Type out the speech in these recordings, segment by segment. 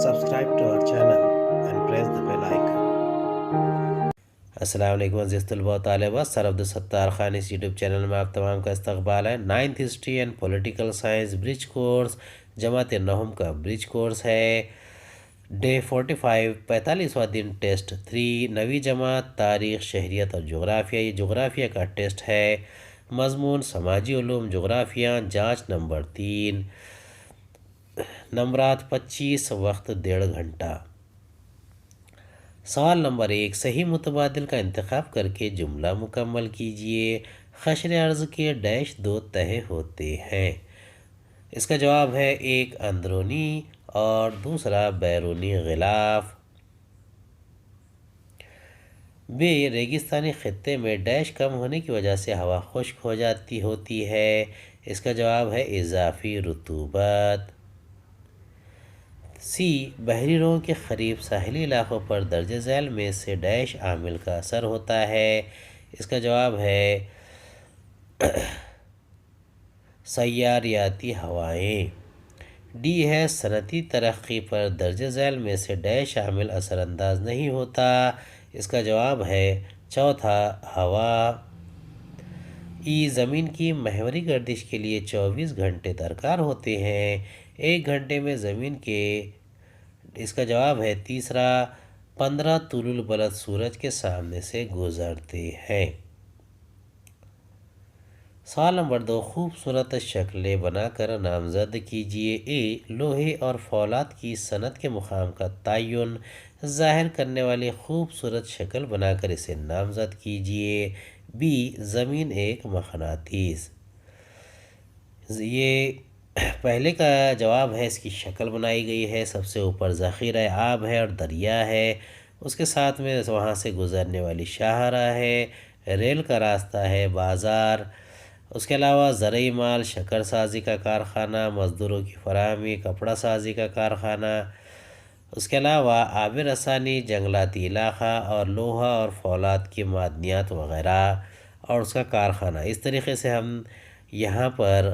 Subscribe to our channel and press the bell icon. السلام علیکم عزیز طلباء و طالبات، سر عبدالستار خان اس یوٹیوب چینل میں آپ تمام کا استقبال ہے۔ 9th history and political science bridge course جماعت نہم کا برج کورس ہے۔ ڈے 45 45واں دن ٹیسٹ 3 نویں جماعت تاریخ شہریت اور جغرافیہ، یہ جغرافیہ کا ٹیسٹ ہے۔ مضمون سماجی علوم جغرافیہ، جانچ نمبر 3، نمبرات 25، وقت 1.5 گھنٹہ۔ سوال نمبر 1، صحیح متبادل کا انتخاب کر کے جملہ مکمل کیجئے۔ خشر ارض کے ڈیش 2 تہے ہوتے ہیں۔ اس کا جواب ہے ایک اندرونی اور دوسرا بیرونی غلاف۔ بے ریگستانی خطے میں ڈیش کم ہونے کی وجہ سے ہوا خشک ہو جاتی ہوتی ہے۔ اس کا جواب ہے اضافی رطوبت۔ سی، بحری روں کے قریب ساحلی علاقوں پر درجہ ذیل میں سے ڈیش عامل کا اثر ہوتا ہے۔ اس کا جواب ہے سیاریاتی ہوائیں۔ ڈی ہے، صنعتی ترقی پر درجہ ذیل میں سے ڈیش عامل اثر انداز نہیں ہوتا۔ اس کا جواب ہے چوتھا، ہوا۔ ای، زمین کی محوری گردش کے لیے 24 گھنٹے درکار ہوتے ہیں۔ 1 گھنٹے میں زمین کے، اس کا جواب ہے تیسرا، 15 طول البلد سورج کے سامنے سے گزرتے ہیں۔ سوال نمبر 2، خوبصورت شکلیں بنا کر نامزد کیجئے۔ اے، لوہے اور فولاد کی صنعت کے مقام کا تعین ظاہر کرنے والی خوبصورت شکل بنا کر اسے نامزد کیجئے۔ بی، زمین ایک مقناطیس۔ یہ پہلے کا جواب ہے، اس کی شکل بنائی گئی ہے۔ سب سے اوپر ذخیرہ آب ہے اور دریا ہے، اس کے ساتھ میں وہاں سے گزرنے والی شاہراہ ہے، ریل کا راستہ ہے، بازار، اس کے علاوہ زرعی مال، شکر سازی کا کارخانہ، مزدوروں کی فراہمی، کپڑا سازی کا کارخانہ، اس کے علاوہ آب رسانی، جنگلاتی علاقہ اور لوہا اور فولاد کی معدنیات وغیرہ اور اس کا کارخانہ۔ اس طریقے سے ہم یہاں پر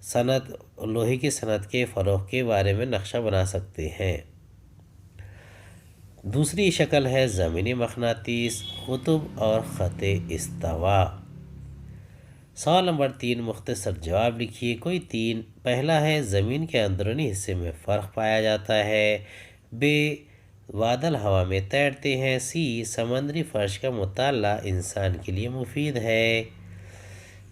صنعت، لوہے کی صنعت کے فروغ کے بارے میں نقشہ بنا سکتے ہیں۔ دوسری شکل ہے زمینی مقناطیس، قطب اور خط استوا۔ سوال نمبر 3، مختصر جواب لکھیے۔ کوئی 3۔ پہلا ہے، زمین کے اندرونی حصے میں فرق پایا جاتا ہے۔ بے، بادل ہوا میں تیرتے ہیں۔ سی، سمندری فرش کا مطالعہ انسان کے لیے مفید ہے۔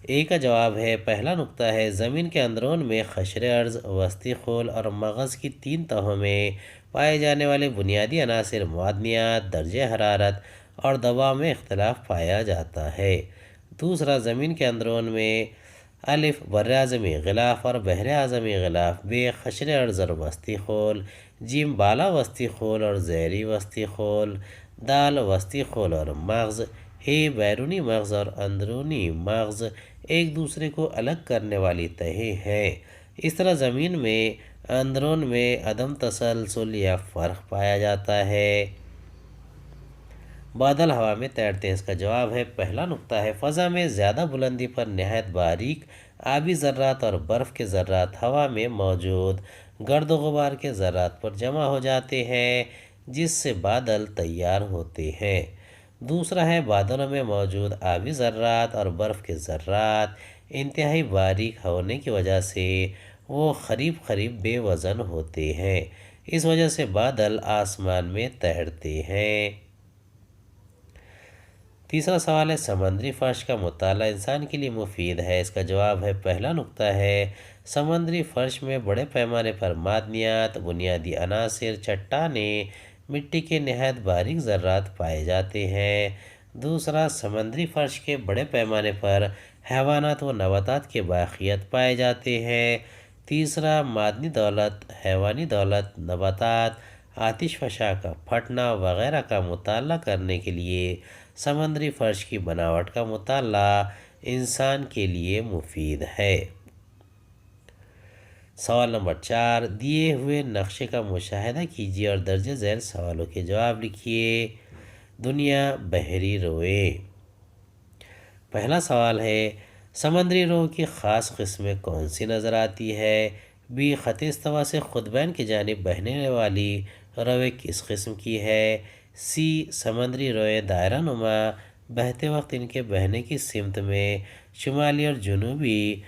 اے کا جواب ہے، پہلا نقطہ ہے، زمین کے اندرون میں قشر ارض، وسطی خول اور مغز کی 3 تہوں میں پائے جانے والے بنیادی عناصر، معدنیات، درجہ حرارت اور دباؤ میں اختلاف پایا جاتا ہے۔ دوسرا، زمین کے اندرون میں الف، براعظمی غلاف اور بحر اعظمی غلاف۔ بے، قشر ارض اور وسطی خول۔ جیم، بالا وسطی خول اور زیریں وسطی خول۔ دال، وسطی خول اور مغز۔ اے، بیرونی مغز اور اندرونی مغز ایک دوسرے کو الگ کرنے والی تہیں ہیں۔ اس طرح زمین میں اندرون میں عدم تسلسل یا فرق پایا جاتا ہے۔ بادل ہوا میں تیرتے ہیں۔ اس کا جواب ہے، پہلا نقطہ ہے، فضا میں زیادہ بلندی پر نہایت باریک آبی ذرات اور برف کے ذرات ہوا میں موجود گرد و غبار کے ذرات پر جمع ہو جاتے ہیں، جس سے بادل تیار ہوتے ہیں۔ دوسرا ہے، بادلوں میں موجود آبی ذرات اور برف کے ذرات انتہائی باریک ہونے کی وجہ سے وہ قریب قریب بے وزن ہوتے ہیں، اس وجہ سے بادل آسمان میں تیرتے ہیں۔ تیسرا سوال ہے، سمندری فرش کا مطالعہ انسان کے لیے مفید ہے۔ اس کا جواب ہے، پہلا نقطہ ہے، سمندری فرش میں بڑے پیمانے پر معدنیات، بنیادی عناصر، چٹانیں، مٹی کے نہایت باریک ذرات پائے جاتے ہیں۔ دوسرا، سمندری فرش کے بڑے پیمانے پر حیوانات و نباتات کے باقیات پائے جاتے ہیں۔ تیسرا، معدنی دولت، حیوانی دولت، نباتات، آتش فشاں کا پھٹنا وغیرہ کا مطالعہ کرنے کے لیے سمندری فرش کی بناوٹ کا مطالعہ انسان کے لیے مفید ہے۔ سوال نمبر 4، دیے ہوئے نقشے کا مشاہدہ کیجیے اور درج ذیل سوالوں کے جواب لکھیے۔ دنیا، بحری روئیں۔ پہلا سوال ہے، سمندری رو کی خاص قسمیں کون سی نظر آتی ہے؟ بی خط استوا سے خود بین کی جانب بہنے والی روئے کس قسم کی ہے؟ سی سمندری روئے دائرہ نما بہتے وقت ان کے بہنے کی سمت میں شمالی اور جنوبی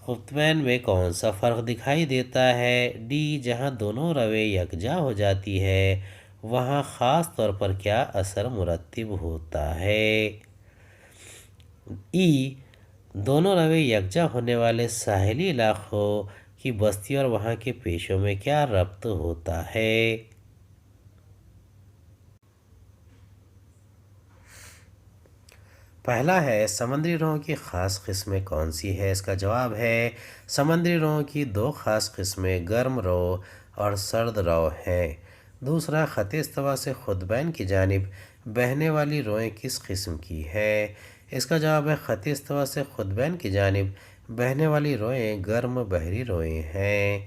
قطبین میں کون سا فرق دکھائی دیتا ہے؟ ڈی جہاں دونوں روے یکجا ہو جاتی ہے وہاں خاص طور پر کیا اثر مرتب ہوتا ہے؟ ای دونوں روے یکجا ہونے والے ساحلی علاقوں کی بستی اور وہاں کے پیشوں میں کیا ربط ہوتا ہے؟ پہلا ہے سمندری روہوں کی خاص قسمیں کون سی ہے؟ اس کا جواب ہے سمندری روہوں کی دو خاص قسمیں گرم رو اور سرد رو ہیں۔ دوسرا خط استوا سے خود بین کی جانب بہنے والی روئیں کس قسم کی ہیں؟ اس کا جواب ہے خط استوا سے خود بین کی جانب بہنے والی روئیں گرم بحری روئیں ہیں۔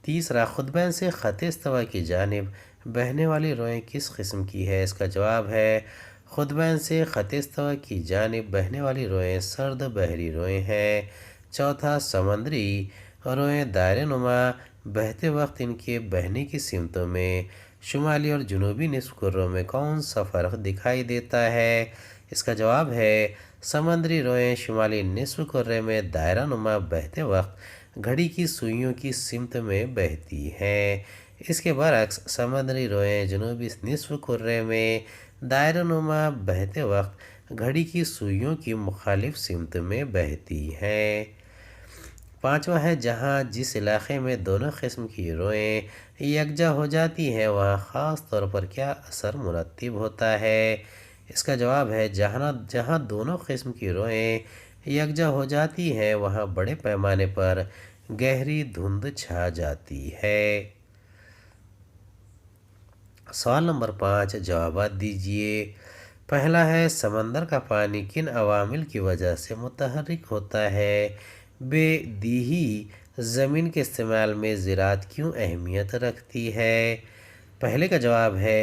تیسرا خود بین سے خط استوا کی جانب بہنے والی روئیں کس قسم کی ہے؟ اس کا جواب ہے خود بین سے خط استوا کی جانب بہنے والی روئیں سرد بحری روئیں ہیں۔ چوتھا سمندری روئیں دائرے نما بہتے وقت ان کے بہنے کی سمتوں میں شمالی اور جنوبی نصف کروں میں کون سا فرق دکھائی دیتا ہے؟ اس کا جواب ہے سمندری روئیں شمالی نصف کرے میں دائرہ نما بہتے وقت گھڑی کی سوئیوں کی سمت میں بہتی ہیں۔ اس کے برعکس سمندری روئیں جنوبی نصف کرے میں دائرہ نما بہتے وقت گھڑی کی سوئیوں کی مخالف سمت میں بہتی ہیں۔ پانچواں ہے جہاں جس علاقے میں دونوں قسم کی روئیں یکجا ہو جاتی ہیں وہاں خاص طور پر کیا اثر مرتب ہوتا ہے؟ اس کا جواب ہے جہاں دونوں قسم کی روئیں یکجا ہو جاتی ہیں وہاں بڑے پیمانے پر گہری دھند چھا جاتی ہے۔ سوال نمبر 5 جوابات دیجیے۔ پہلا ہے سمندر کا پانی کن عوامل کی وجہ سے متحرک ہوتا ہے؟ بے دیہی زمین کے استعمال میں زراعت کیوں اہمیت رکھتی ہے؟ پہلے کا جواب ہے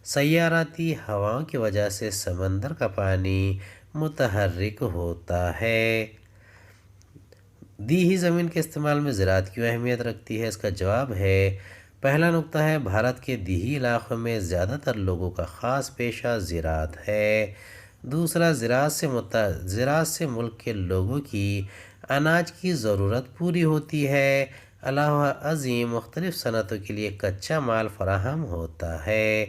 سیاراتی ہواؤں کی وجہ سے سمندر کا پانی متحرک ہوتا ہے۔ دیہی زمین کے استعمال میں زراعت کیوں اہمیت رکھتی ہے؟ اس کا جواب ہے پہلا نقطہ ہے بھارت کے دیہی علاقوں میں زیادہ تر لوگوں کا خاص پیشہ زراعت ہے۔ دوسرا زراعت سے ملک کے لوگوں کی اناج کی ضرورت پوری ہوتی ہے۔ علاوہ ازیں مختلف صنعتوں کے لیے کچا مال فراہم ہوتا ہے۔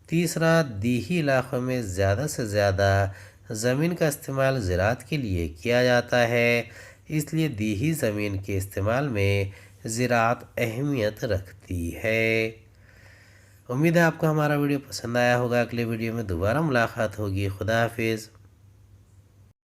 تیسرا دیہی علاقوں میں زیادہ سے زیادہ زمین کا استعمال زراعت کے لیے کیا جاتا ہے اس لیے دیہی زمین کے استعمال میں زراعت اہمیت رکھتی ہے۔ امید ہے آپ کو ہمارا ویڈیو پسند آیا ہوگا۔ اگلے ویڈیو میں دوبارہ ملاقات ہوگی۔ خدا حافظ۔